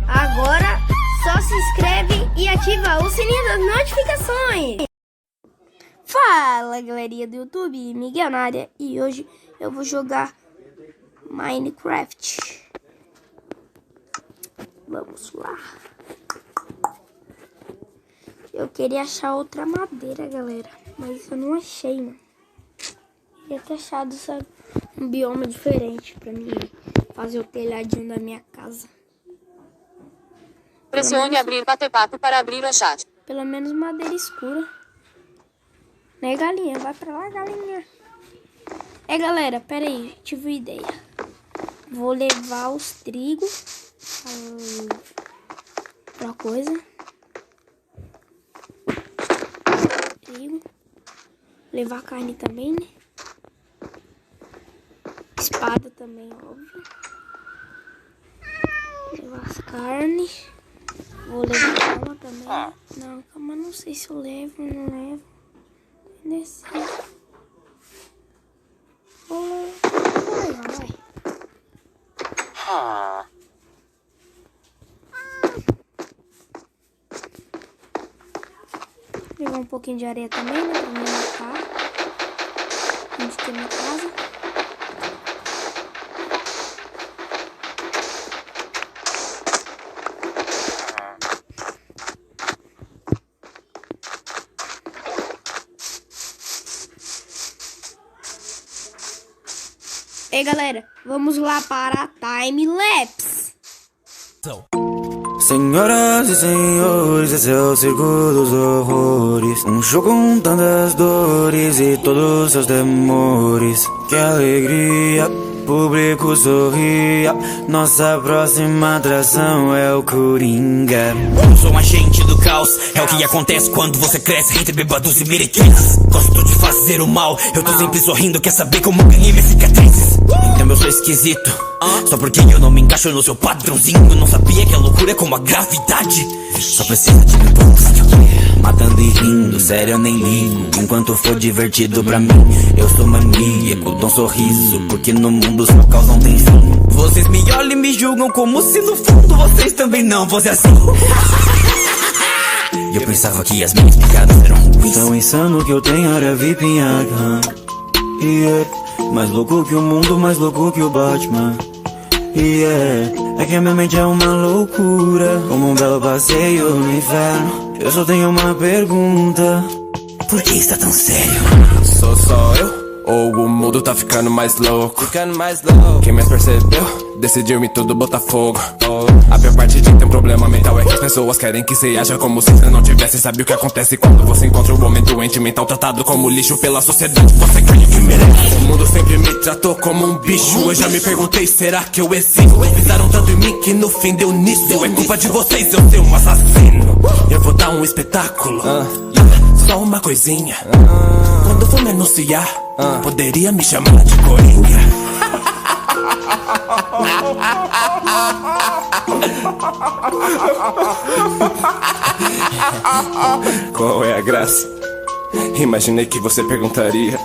Agora só se inscreve e ativa o sininho das notificações. Fala galerinha do YouTube, Miguel na área, e hoje eu vou jogar Minecraft. Vamos lá. Eu queria achar outra madeira, galera, mas eu não achei, mano. Queria ter achado, sabe, um bioma diferente pra mim fazer o telhadinho da minha casa. Pressione abrir bate-papo para abrir o chat. Pelo menos madeira escura. Né, galinha? Vai pra lá, galinha. Galera, pera aí. Tive uma ideia. Vou levar os trigos pra coisa. Trigo. Levar carne também, né? Espada também, óbvio. Levar as carnes. Vou levar cama também. Não, cama não sei se eu levo ou não levo. Descer. Vou levar, vai. Levar um pouquinho de areia também, né? Pra me marcar. Onde tem minha casa. Ei galera, vamos lá para a time-lapse. Senhoras e senhores, esse é o circo dos horrores. Um show com tantas dores e todos seus temores. Que alegria, público sorria. Nossa próxima atração é o Coringa. Eu sou um agente do caos. É o que acontece quando você cresce entre bêbados e meretriz. Gosto de fazer o mal, eu tô sempre sorrindo. Quer saber como ganhei minhas cicatrizes? Então eu sou esquisito, só porque eu não me encaixo no seu padrãozinho. Eu não sabia que a loucura é como a gravidade. Só precisa de um impulso. Matando e rindo, sério eu nem ligo. Enquanto for divertido pra mim, eu sou maníaco, dou um sorriso, porque no mundo só caos não tem fim. Vocês me olham e me julgam como se no fundo vocês também não fossem assim. Eu pensava que as minhas piadas eram ruins. Tão insano que eu tenho área VIP em Arkham. Mais louco que o mundo, mais louco que o Batman. É que a minha mente é uma loucura, como um belo passeio no inferno. Eu só tenho uma pergunta: por que está tão sério? Sou só eu? Ou o mundo tá ficando mais louco? Quem mais percebeu? Decidiu me tudo botar fogo. A pior parte de ter um problema mental é que as pessoas querem que cê haja como se você não tivesse. Sabe o que acontece quando você encontra um homem doente mental tratado como lixo pela sociedade? Você ganha o que merece. O mundo sempre me tratou como um bicho. Eu já me perguntei, será que eu existo? Pisaram tanto em mim que no fim deu nisso. É culpa de vocês, eu ser um assassino. Eu vou dar um espetáculo, só uma coisinha. Quando for me anunciar, poderia me chamar de Coringa. Qual é a graça? Imaginei que você perguntaria.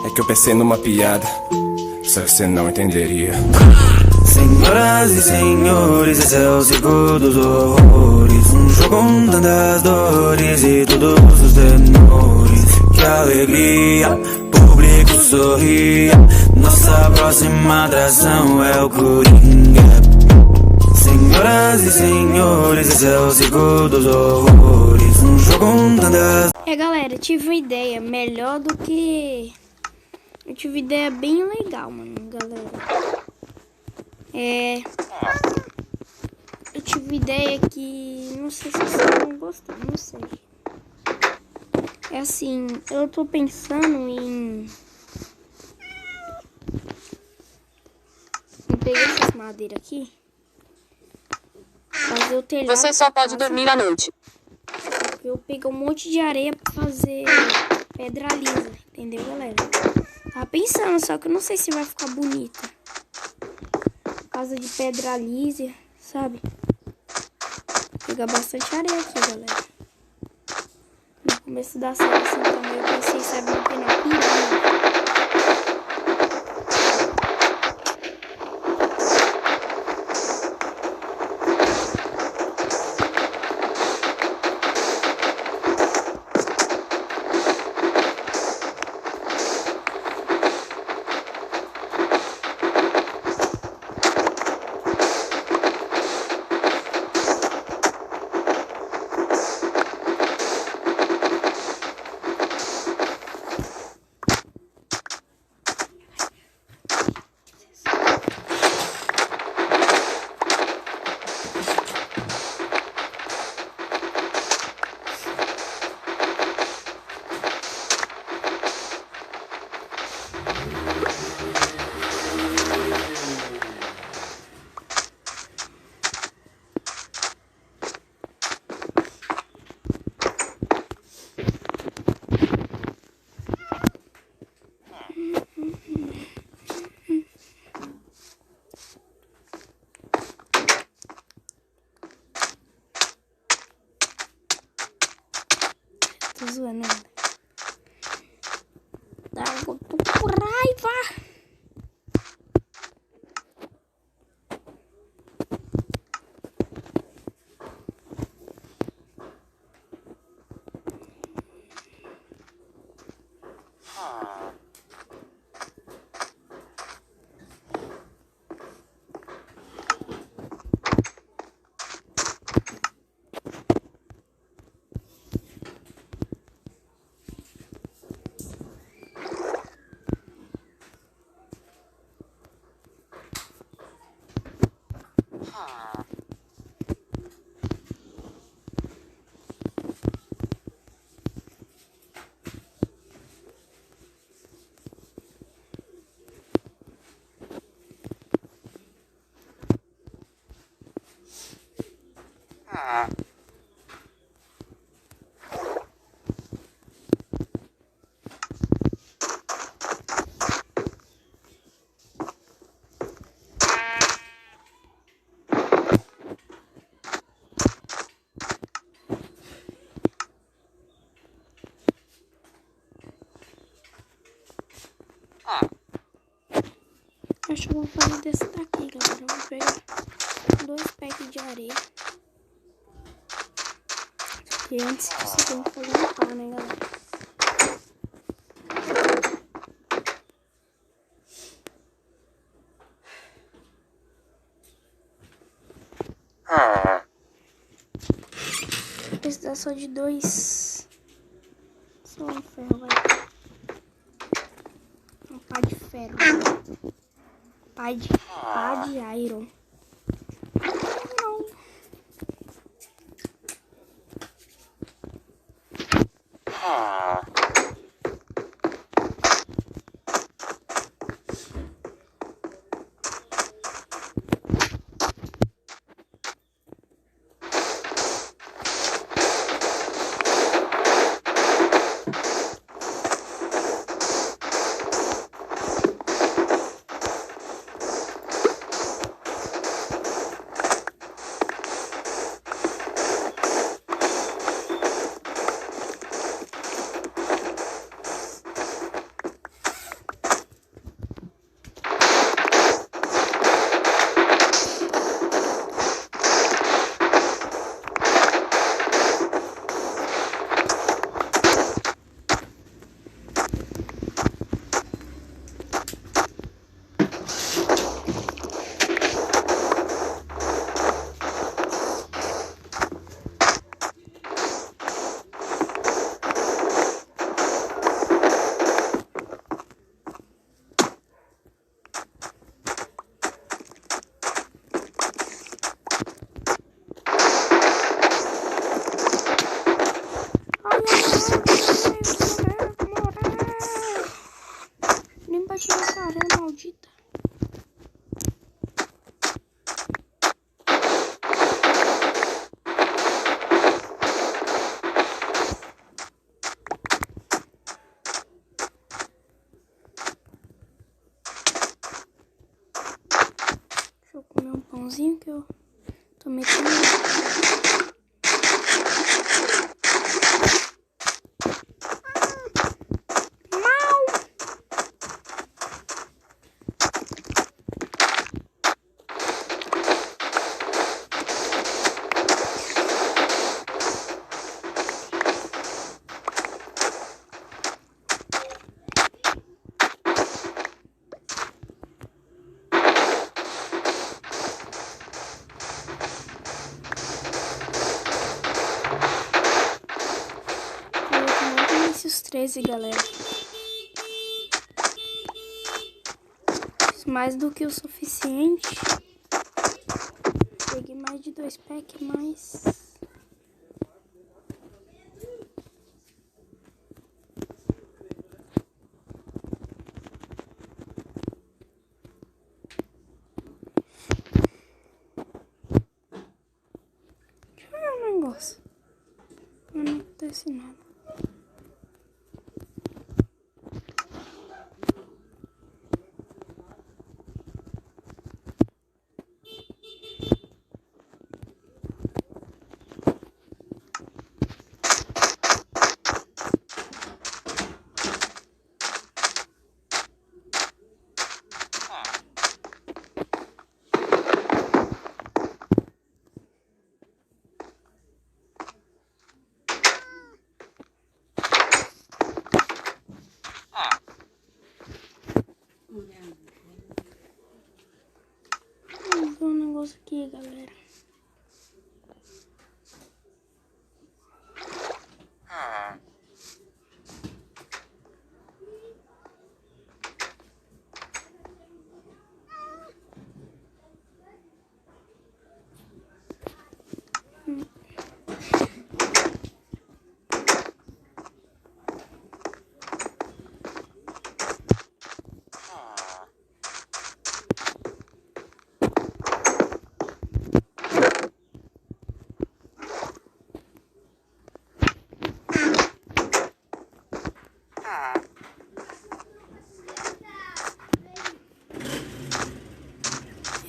É que eu pensei numa piada, só você não entenderia. Senhoras e senhores, esse é o circo dos horrores. Um show com tantas dores e todos os temores. Que alegria, público sorria. Nossa próxima atração é o Coringa. Senhoras e senhores, esse é o circo dos horrores. Um show com tantas... Galera, tive uma ideia melhor do que... Eu tive uma ideia bem legal, mano, galera. Eu tive uma ideia que... Não sei se vocês vão gostar, não sei. É assim, eu tô pensando em pegar essas madeiras aqui, fazer o telhado. Você só pode dormir à noite. Eu pegar um monte de areia pra fazer pedra lisa, entendeu, galera? Tava pensando, só que eu não sei se vai ficar bonita. Casa de pedra lisa, sabe? Vou pegar bastante areia aqui, galera. No começo da série, assim, também eu pensei, sabe, no que na piranha. Acho que eu vou fazer desse daqui, galera. Eu vou pegar 2 packs de areia. E antes você tem que fazer um pau, né, galera? Vou precisar só de 2. Só um ferro, vai. Um pá de ferro. Pá de iron. Não. Nem pra tirar essa areia maldita. Deixa eu comer um pãozinho que eu tô metendo. Os 13, galera. Mais do que o suficiente. Peguei mais de 2 packs, mas... deixa eu ver um negócio. Não acontece nada.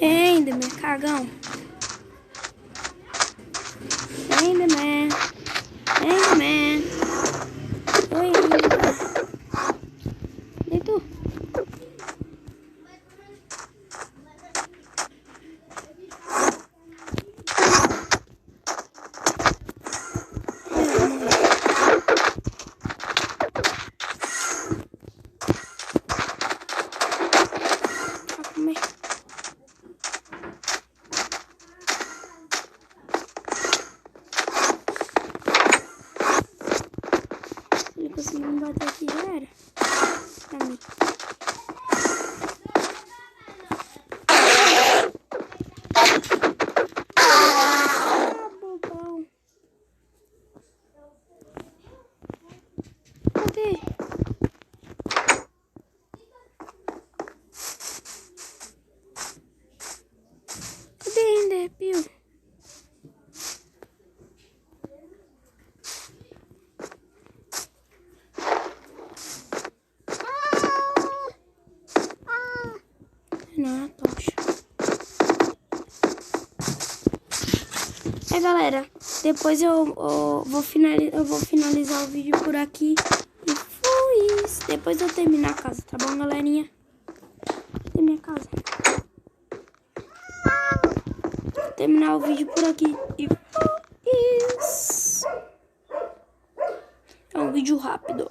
Enderman, cagão. Enderman. Enderman. Oi, Enderman. E tu? Se não bater aqui já era. Pra mim. Bobão. Cadê? Cadê ainda, Pio? Não, tocha. Galera, depois eu vou finalizar o vídeo por aqui. E foi isso. Depois eu terminar a casa, tá bom, galerinha? Terminar a casa. Vou terminar o vídeo por aqui. E foi isso. É um vídeo rápido.